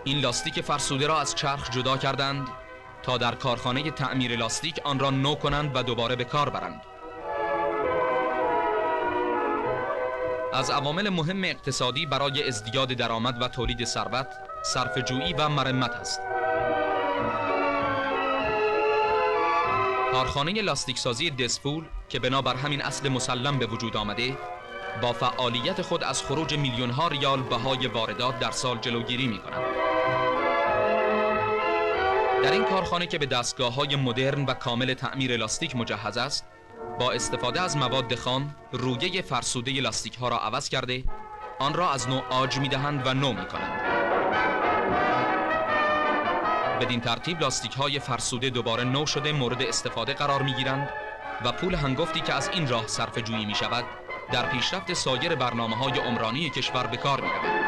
این لاستیک فرسوده را از چرخ جدا کردند تا در کارخانه تعمیر لاستیک آن را نو کنند و دوباره به کار برند. از عوامل مهم اقتصادی برای ازدیاد درآمد و تولید ثروت، صرفه‌جویی و مرمت است. کارخانه لاستیک سازی دسفول که بنابر همین اصل مسلم به وجود آمده، با فعالیت خود از خروج میلیون ها ریال بهای واردات در سال جلوگیری می کند. در این کارخانه که به دستگاه‌های مدرن و کامل تعمیر لاستیک مجهز است، با استفاده از مواد خام رویه فرسوده لاستیک ها را عوض کرده آن را از نو عاج می دهند و نو می کنند. بدین ترتیب لاستیک های فرسوده دوباره نو شده مورد استفاده قرار می گیرند و پول هنگفتی که از این راه صرفه جویی می شود در پیشرفت سایر برنامه های عمرانی کشور به کار می رود.